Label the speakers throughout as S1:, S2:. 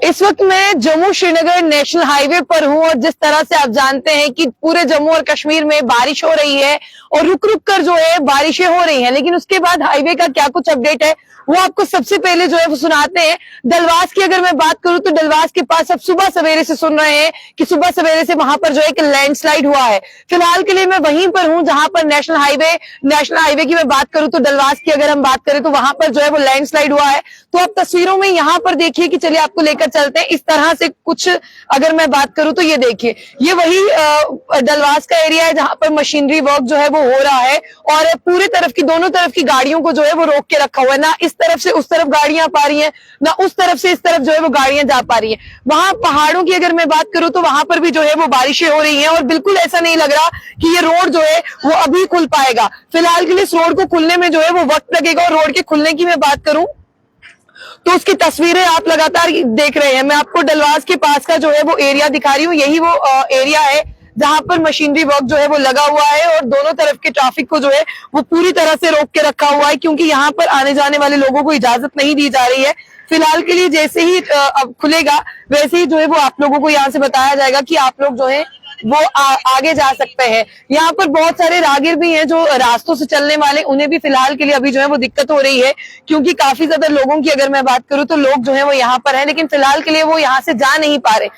S1: इस वक्त मैं जम्मू श्रीनगर नेशनल हाईवे पर हूं और जिस तरह से आप जानते हैं कि पूरे जम्मू और कश्मीर में बारिश हो रही है और रुक रुक कर जो है बारिशें हो रही हैं, लेकिन उसके बाद हाईवे का क्या कुछ अपडेट है वो आपको सबसे पहले जो है वो सुनाते हैं। डलवास की अगर मैं बात करूं तो डलवास के पास अब सुबह सवेरे से सुन रहे हैं कि सुबह सवेरे से वहां पर जो है कि लैंडस्लाइड हुआ है। फिलहाल के लिए मैं वहीं पर हूं जहां पर नेशनल हाईवे की मैं बात करूं तो डलवास की अगर हम बात करें तो वहां पर जो है वो लैंडस्लाइड हुआ है। तो आप तस्वीरों में यहाँ पर देखिए कि चलिए आपको लेकर चलते हैं। इस तरह से कुछ अगर मैं बात करूं तो ये देखिए, ये वही डलवास का एरिया है जहां पर मशीनरी वर्क जो है वो हो रहा है और पूरे तरफ की दोनों तरफ की गाड़ियों को जो है वो रोक के रखा हुआ है। ना इस तरफ से उस तरफ गाड़ियां पा रही हैं, ना उस तरफ से इस तरफ जो है वो गाड़ियां जा पा रही हैं। वहां पहाड़ों की अगर मैं बात करूं तो वहां पर भी जो है वो बारिशें हो रही हैं और बिल्कुल ऐसा नहीं लग रहा कि ये रोड जो है वो अभी खुल पाएगा। फिलहाल के लिए इस रोड को खुलने में जो है वो वक्त लगेगा। और रोड के खुलने की मैं बात करूं तो उसकी तस्वीरें आप लगातार देख रहे हैं। मैं आपको डलवास के पास का जो है वो एरिया दिखा रही हूँ। यही वो एरिया है जहां पर मशीनरी वर्क जो है वो लगा हुआ है और दोनों तरफ के ट्रैफिक को जो है वो पूरी तरह से रोक के रखा हुआ है, क्योंकि यहाँ पर आने जाने वाले लोगों को इजाजत नहीं दी जा रही है। फिलहाल के लिए जैसे ही अब खुलेगा वैसे ही जो है वो आप लोगों को यहाँ से बताया जाएगा कि आप लोग जो है वो आगे जा सकते हैं। यहाँ पर बहुत सारे राहगीर भी हैं जो रास्तों से चलने वाले, उन्हें भी फिलहाल के लिए अभी जो है वो दिक्कत हो रही है, क्योंकि काफी ज्यादा लोगों की अगर मैं बात करूं तो लोग जो है वो यहाँ पर हैं, लेकिन फिलहाल के लिए वो यहाँ से जा नहीं पा रहे।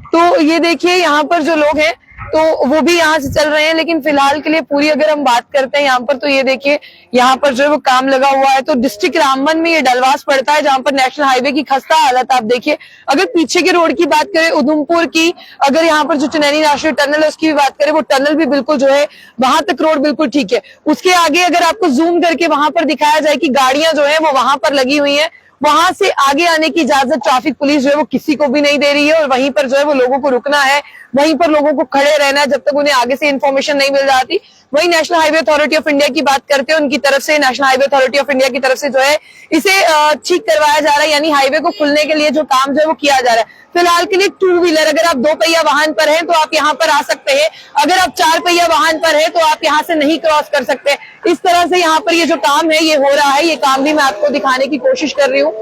S1: तो ये देखिए यहाँ पर जो लोग हैं तो वो भी यहाँ से चल रहे हैं, लेकिन फिलहाल के लिए पूरी अगर हम बात करते हैं यहाँ पर तो ये देखिए यहाँ पर जो है वो काम लगा हुआ है। तो डिस्ट्रिक्ट रामबन में ये डलवास पड़ता है जहाँ पर नेशनल हाईवे की खस्ता हालत आप देखिए। अगर पीछे के रोड की बात करें उधमपुर की, अगर यहाँ पर जो चुनैनी राष्ट्रीय टनल है उसकी भी बात करें, वो टनल भी बिल्कुल जो है वहां तक रोड बिल्कुल ठीक है। उसके आगे अगर आपको जूम करके वहां पर दिखाया जाए कि गाड़ियां जो है वो वहां पर लगी हुई है, वहां से आगे आने की इजाजत ट्रैफिक पुलिस जो है वो किसी को भी नहीं दे रही है और वहीं पर जो है वो लोगों को रुकना है, वहीं पर लोगों को खड़े रहना है जब तक उन्हें आगे से इन्फॉर्मेशन नहीं मिल जाती। वही national highway authority of India की बात करते हैं, उनकी तरफ से national highway authority of India की तरफ से जो है इसे ठीक करवाया जा रहा है, यानी हाईवे को खुलने के लिए जो काम जो है वो किया जा रहा है। फिलहाल के लिए टू व्हीलर, अगर आप 2 पहिया वाहन पर हैं तो आप यहाँ पर आ सकते हैं, अगर आप 4 पहिया वाहन पर है तो आप यहाँ से नहीं क्रॉस कर सकते। इस तरह से यहाँ पर ये जो काम है ये हो रहा है, ये काम भी मैं आपको दिखाने की कोशिश कर रही हूँ।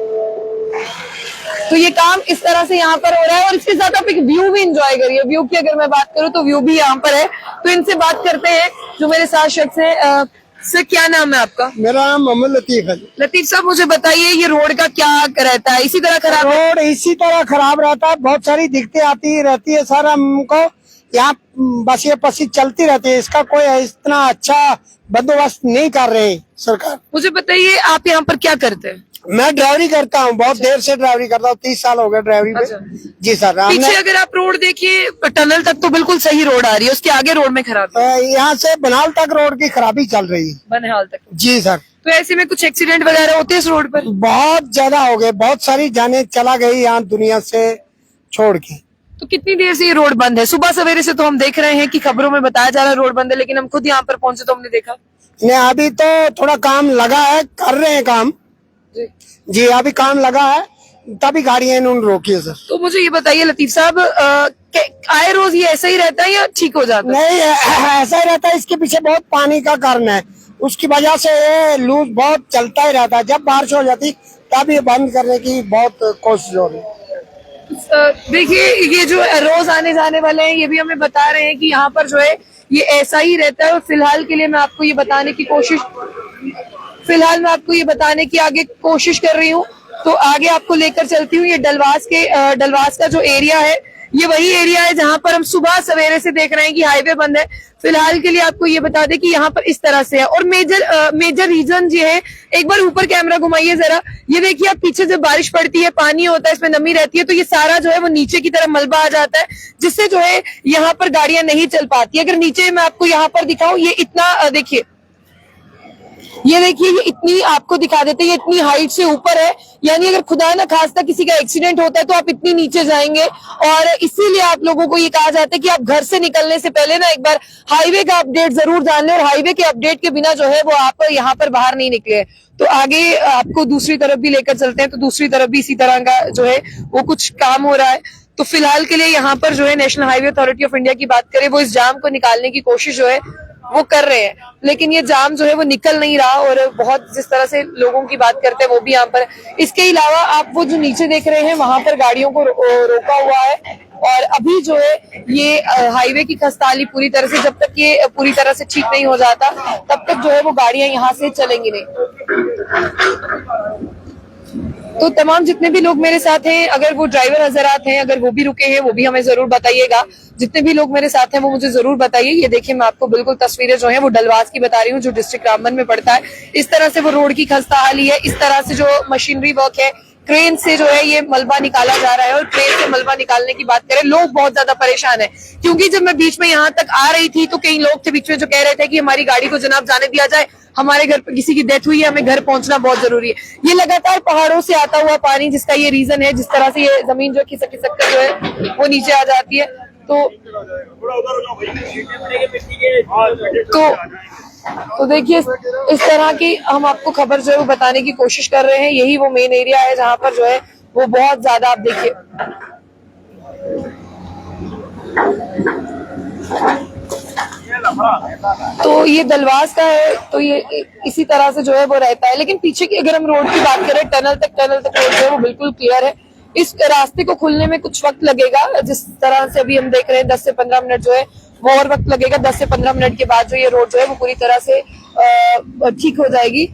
S1: तो ये काम इस तरह से यहाँ पर हो रहा है और इसके साथ आप एक व्यू भी एंजॉय करिए। व्यू की अगर मैं बात करूँ तो व्यू भी यहाँ पर है। तो इनसे बात करते हैं जो मेरे साथ शख्स है। सर क्या नाम है आपका?
S2: मेरा नाम मोहम्मद लतीफ है।
S1: लतीफ साहब मुझे बताइए ये रोड का क्या रहता है, इसी तरह खराब है?
S2: रोड इसी तरह खराब रहता है, बहुत सारी दिक्कतें आती रहती है सर। हमको यहाँ बस ये पसी चलती रहती है, इसका कोई इतना अच्छा बंदोबस्त नहीं कर रहे सरकार।
S1: मुझे बताइए आप यहाँ पर क्या करते हैं?
S2: मैं ड्राइवरी करता हूँ, बहुत देर से ड्राइवरी करता हूँ, 30 साल हो गए ड्राइवरी में।
S1: अच्छा।
S2: जी सर।
S1: पीछे अगर आप रोड देखिए टनल तक तो बिल्कुल सही रोड आ रही है, उसके आगे रोड में खराब है।
S2: यहाँ से बनाल तक रोड की खराबी चल रही है।
S1: बनहाल तक?
S2: जी सर।
S1: तो ऐसे में कुछ एक्सीडेंट वगैरह होते हैं इस रोड पर?
S2: बहुत ज्यादा हो गए, बहुत सारी जाने चला गई यहाँ दुनिया से छोड़ के।
S1: तो कितनी देर से ये रोड बंद है? सुबह सवेरे से तो हम देख रहे हैं कि खबरों में बताया जा रहा है रोड बंद है, लेकिन हम खुद यहाँ पर पहुंचे तो हमने देखा
S2: नहीं। अभी तो थोड़ा काम लगा है, कर रहे हैं काम जी, अभी काम लगा है तभी गाड़ियां इन्होंने रोकी है सर।
S1: तो मुझे ये बताइए लतीफ साहब, आए रोज ये ऐसा ही रहता है या ठीक हो जाता है?
S2: नहीं, ऐसा ही रहता है। इसके पीछे बहुत पानी का कारण है, उसकी वजह से ये लूज बहुत चलता ही रहता है। जब बारिश हो जाती तब ये बंद करने की बहुत कोशिश हो रही है।
S1: देखिए ये जो रोज आने जाने वाले हैं ये भी हमें बता रहे हैं कि यहाँ पर जो है ये ऐसा ही रहता है। और फिलहाल के लिए मैं आपको ये बताने की आगे कोशिश कर रही हूँ। तो आगे आपको लेकर चलती हूँ। ये डलवास का जो एरिया है ये वही एरिया है जहां पर हम सुबह सवेरे से देख रहे हैं कि हाईवे बंद है। फिलहाल के लिए आपको ये बता दें कि यहाँ पर इस तरह से है। और मेजर रीजन ये है, एक बार ऊपर कैमरा घुमाइए जरा, ये देखिए आप पीछे जब बारिश पड़ती है पानी होता है, इसमें नमी रहती है, तो ये सारा जो है वो नीचे की तरफ मलबा आ जाता है, जिससे जो है यहाँ पर गाड़ियां नहीं चल पाती। अगर नीचे मैं आपको यहाँ पर दिखाऊं, ये इतना देखिए, ये देखिए ये इतनी आपको दिखा देते हैं, ये इतनी हाइट से ऊपर है, यानी अगर खुदा ना खास्ता किसी का एक्सीडेंट होता है तो आप इतनी नीचे जाएंगे। और इसीलिए आप लोगों को ये कहा जाता है कि आप घर से निकलने से पहले ना एक बार हाईवे का अपडेट जरूर जान लें, और हाईवे के अपडेट के बिना जो है वो आप यहाँ पर बाहर नहीं निकले। तो आगे आपको दूसरी तरफ भी लेकर चलते हैं, तो दूसरी तरफ भी इसी तरह का जो है वो कुछ काम हो रहा है। तो फिलहाल के लिए यहाँ पर जो है national highway authority of India की बात करें, वो इस जाम को निकालने की कोशिश जो है वो कर रहे हैं, लेकिन ये जाम जो है वो निकल नहीं रहा और बहुत जिस तरह से लोगों की बात करते हैं वो भी यहाँ पर है। इसके अलावा आप वो जो नीचे देख रहे हैं वहां पर गाड़ियों को रोका हुआ है और अभी जो है ये हाईवे की खस्ताहाली पूरी तरह से, जब तक ये पूरी तरह से ठीक नहीं हो जाता तब तक जो है वो गाड़ियां यहाँ से चलेंगी नहीं। तो तमाम जितने भी लोग मेरे साथ हैं, अगर वो ड्राइवर हजरात हैं, अगर वो भी रुके हैं वो भी हमें जरूर बताइएगा। जितने भी लोग मेरे साथ हैं वो मुझे जरूर बताइए। ये देखिए मैं आपको बिल्कुल तस्वीरें जो है वो डलवास की बता रही हूँ, जो डिस्ट्रिक्ट रामबन में पड़ता है। इस तरह से वो रोड की खस्ताहाली है, इस तरह से जो मशीनरी वर्क है, क्रेन से जो है ये मलबा निकाला जा रहा है। और क्रेन से मलबा निकालने की बात करें, लोग बहुत ज्यादा परेशान है, क्योंकि जब मैं बीच में यहाँ तक आ रही थी तो कई लोग थे बीच में जो कह रहे थे कि हमारी गाड़ी को जनाब जाने दिया जाए, हमारे घर पे किसी की डेथ हुई है, हमें घर पहुंचना बहुत जरूरी है। ये लगातार पहाड़ों से आता हुआ पानी, जिसका ये रीजन है, जिस तरह से ये जमीन जो खिसक खिसक कर जो है वो नीचे आ जाती है। तो देखिए इस तरह की हम आपको खबर जो है वो बताने की कोशिश कर रहे हैं। यही वो मेन एरिया है जहां पर जो है वो बहुत ज्यादा, आप देखिए तो ये दलवास का है, तो ये इसी तरह से जो है वो रहता है। लेकिन पीछे की अगर हम रोड की बात करें, टनल तक रोड जो है वो बिल्कुल क्लियर है। इस रास्ते को खुलने में कुछ वक्त लगेगा, जिस तरह से अभी हम देख रहे हैं 10 से 15 मिनट जो है वो और वक्त लगेगा। 10 से 15 मिनट के बाद जो ये रोड जो है वो पूरी तरह से ठीक हो जाएगी।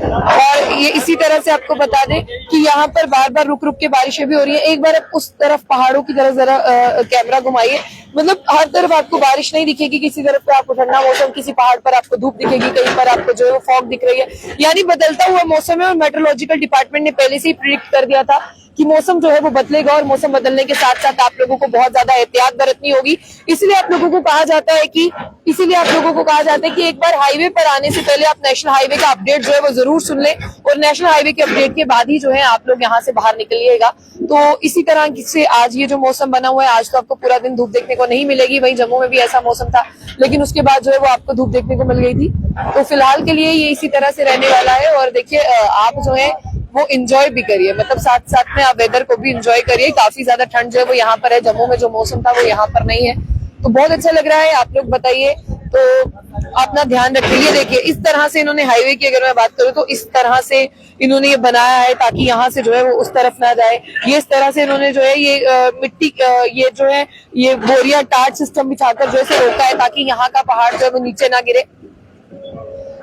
S1: और ये इसी तरह से आपको बता दें कि यहाँ पर बार बार रुक रुक के बारिशें भी हो रही है। एक बार आप उस तरफ पहाड़ों की तरफ जरा कैमरा घुमाइए, मतलब हर तरफ आपको बारिश नहीं दिखेगी, किसी तरफ पे आपको ठंडा मौसम, किसी पहाड़ पर आपको धूप दिखेगी, कहीं पर आपको जो है फॉग दिख रही है। यानी बदलता हुआ मौसम है और मेट्रोलॉजिकल डिपार्टमेंट ने पहले से ही प्रिडिक्ट कर दिया था कि मौसम जो है वो बदलेगा और मौसम बदलने के साथ साथ आप लोगों को बहुत ज्यादा एहतियात बरतनी होगी। इसलिए आप लोगों को कहा जाता है कि एक बार हाईवे पर आने से पहले आप नेशनल हाईवे का अपडेट जो है वो जरूर सुन लें और नेशनल हाईवे के अपडेट के बाद ही जो है आप लोग यहाँ से बाहर निकलिएगा। तो इसी तरह से आज ये जो मौसम बना हुआ है, आज तो आपको पूरा दिन धूप देखने को नहीं मिलेगी। वहीं जम्मू में भी ऐसा मौसम था, लेकिन उसके बाद जो है वो आपको धूप देखने को मिल गई थी। तो फिलहाल के लिए ये इसी तरह से रहने वाला है। और देखिए आप जो है वो एंजॉय भी करिए, मतलब साथ साथ में आप वेदर को भी एंजॉय करिए। काफी ज्यादा ठंड जो है वो यहाँ पर है, जम्मू में जो मौसम था वो यहाँ पर नहीं है, तो बहुत अच्छा लग रहा है। आप लोग बताइए, तो अपना ध्यान रखिए। देखिए इस तरह से इन्होंने हाईवे की अगर मैं बात करूँ तो इस तरह से इन्होंने ये बनाया है ताकि यहाँ से जो है वो उस तरफ ना जाए। ये इस तरह से इन्होंने जो है ये मिट्टी ये जो है ये बोरिया टाट सिस्टम बिछाकर जो है रोका है ताकि यहाँ का पहाड़ जो है वो नीचे ना गिरे।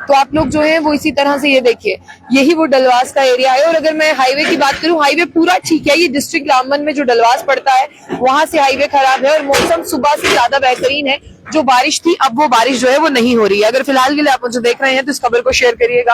S1: तो आप लोग जो है वो इसी तरह से ये देखिए, यही वो डलवास का एरिया है। और अगर मैं हाईवे की बात करूं, हाईवे पूरा ठीक है। ये डिस्ट्रिक्ट रामबन में जो डलवास पड़ता है वहां से हाईवे खराब है और मौसम सुबह से ज्यादा बेहतरीन है। जो बारिश थी अब वो बारिश जो है वो नहीं हो रही है। अगर फिलहाल के लिए आप मुझे देख रहे हैं तो इस खबर को शेयर करिएगा।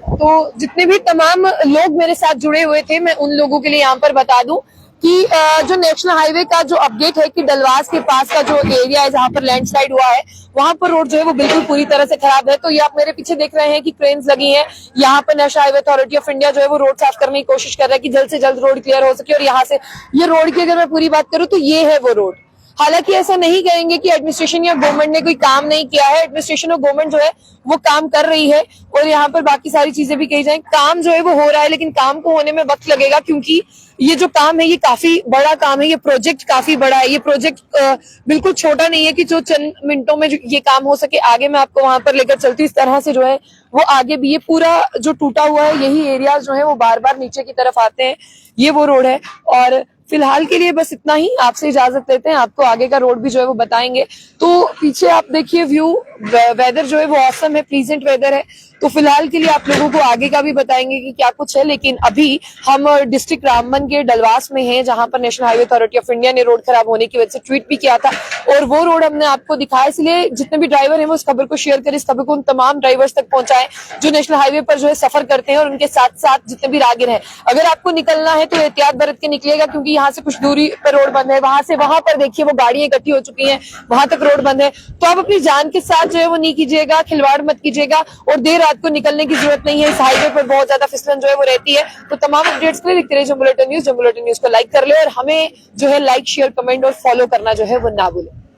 S1: तो जितने भी तमाम लोग मेरे साथ जुड़े हुए थे, मैं उन लोगों के लिए यहाँ पर बता दूं कि जो नेशनल हाईवे का जो अपडेट है कि डलवास के पास का जो एरिया है जहां पर लैंडस्लाइड हुआ है वहां पर रोड जो है वो बिल्कुल पूरी तरह से खराब है। तो ये आप मेरे पीछे देख रहे हैं कि क्रेन्स लगी हैं। यहाँ पर national highway authority of India जो है वो रोड साफ करने की कोशिश कर रहा है कि जल्द से जल्द रोड क्लियर हो सके। और यहाँ से ये रोड की अगर मैं पूरी बात करूँ तो ये है वो रोड। हालांकि ऐसा नहीं कहेंगे कि एडमिनिस्ट्रेशन या गवर्नमेंट ने कोई काम नहीं किया है। एडमिनिस्ट्रेशन और गवर्नमेंट जो है वो काम कर रही है और यहाँ पर बाकी सारी चीजें भी कही जाए। काम जो है वो हो रहा है, लेकिन काम को होने में वक्त लगेगा, क्योंकि ये जो काम है ये काफी बड़ा काम है। ये प्रोजेक्ट काफी बड़ा है। ये प्रोजेक्ट बिल्कुल छोटा नहीं है कि जो चंद मिनटों में ये काम हो सके। आगे मैं आपको वहां पर लेकर चलती हूँ। इस तरह से जो है वो आगे भी ये पूरा जो टूटा हुआ है, यही एरिया जो है वो बार बार नीचे की तरफ आते हैं। ये वो रोड है। और फिलहाल के लिए बस इतना ही, आपसे इजाजत लेते हैं। आपको आगे का रोड भी जो है वो बताएंगे। तो पीछे आप देखिए व्यू, वेदर जो है वो ऑसम है, प्लीजेंट वेदर है। तो फिलहाल के लिए आप लोगों को आगे का भी बताएंगे कि क्या कुछ है। लेकिन अभी हम डिस्ट्रिक्ट रामबन के डलवास में हैं, जहां पर national highway authority of India ने रोड खराब होने की वजह से ट्वीट भी किया था और वो रोड हमने आपको दिखाया। इसलिए जितने भी ड्राइवर हैं वो इस खबर को शेयर करें, इस खबर को उन तमाम ड्राइवर्स तक पहुंचाएं जो नेशनल हाईवे पर जो है सफर करते हैं और उनके साथ साथ जितने भी राहगीर हैं। अगर आपको निकलना है तो एहतियात बरत के निकलेगा, क्योंकि यहाँ से कुछ दूरी पर रोड बंद है। वहां से वहां पर देखिए वो गाड़ियां इकट्ठी हो चुकी हैं, वहां तक रोड बंद है। तो आप अपनी जान के साथ जो है वो नहीं कीजिएगा, खिलवाड़ मत कीजिएगा और देर रात को निकलने की जरूरत नहीं है। इस हाईवे पर बहुत ज्यादा फिसलन जो है वो रहती है। तो तमाम अपडेट्स के लिए देखते रहिए Jammu bulletin news. Jammu bulletin news को लाइक कर ले और हमें जो है लाइक, शेयर, कमेंट और फॉलो करना जो है वो ना भूलें।